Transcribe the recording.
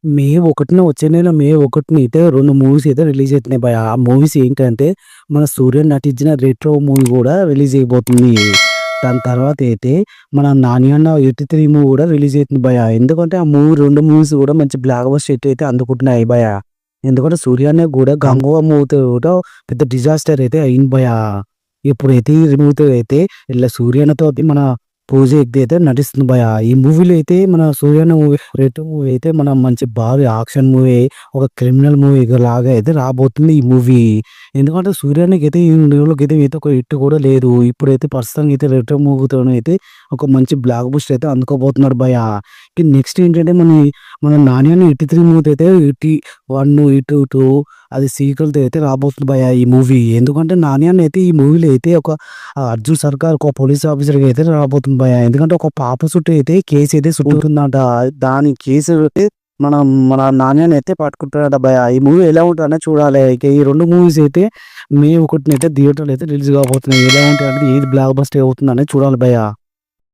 మే 1న వచ్చే నెల మే 1న అయితే 2 మూవీస్ అయితే రిలీజ్ అయితున్నాయి భయ్యా. ఆ మూవీస్ ఏంటంటే, మన సూర్య నటించిన 'రెట్రో' మూవీ గూడా రిలీజ్ అయిపోతుంది. దాని తర్వాత అయితే మన 'నాని అన్న 83' మూవీ గూడా రిలీజ్ అయితుంది భయ్యా. ఎందుకంటే ఆ 2 మూవీస్ గూడా మంచి బ్లాక్ బస్టర్ హిట్ అయితే అందుకుంటున్నాయి భయ్యా. ఎందుకంటే 'సూర్య' అన్నకి గూడా 'గంగవ్వ' మూవీతో కూడా పెద్ద డిజాస్టర్ అయితే అయింది భయ్యా. ఇప్పుడైతే ఈ మూవీతో అయితే ఇలా 'సూర్య' అన్నతోటి మన పూజ హెగ్డే అయితే నటిస్తుంది భయ్యా. ఈ మూవీలో అయితే మన 'సూర్య' అన్న మూవీ 'రెట్రో' మూవీ అయితే మన మంచి భారీ యాక్షన్ మూవీ, ఒక క్రిమినల్ మూవీ లాగా అయితే రాబోతుంది ఈ మూవీ. ఎందుకంటే 'సూర్య' అన్నకైతే ఇన్ని రోజులకైతే అయితే ఒక హిట్ కూడా లేదు. ఇప్పుడైతే ప్రస్తుతానికి అయితే 'రెట్రో' మూవీతోనైతే ఒక మంచి బ్లాక్ బస్టర్ అయితే అందుకోబోతున్నాడు భయ్యా. నెక్స్ట్ ఏంటంటే మన 'నాని అన్న 83' మూవీ అయితే 1, 2 అది సీక్వెల్‌తో అయితే రాబోతుంది భయ్యా ఈ మూవీ. ఎందుకంటే 'నాని అన్న' అయితే ఈ మూవీలో అయితే ఒక 'అర్జున్ సర్కార్' ఒక పోలీస్ ఆఫీసర్‌గా అయితే రాబోతుంది భయ్యా. ఎందుకంటే ఒక పాప చుట్టూ అయితే కేస్ అయితే చుట్టుతుందంట. దాని కేసు మనం మన 'నాని అన్న' అయితే పట్టుకుంటాడట భయ్యా. ఈ మూవీ ఎలా ఉంటదనేది చూడాలి. ఇక ఈ 2 మూవీస్ అయితే మే 1న అయితే థియేటర్‌లో అయితే రిలీజ్ కాబోతున్నాయి. ఎలా ఉంటాయంటే ఏది బ్లాక్ బస్టర్ అవుతుందనేది చూడాలి భయ్యా.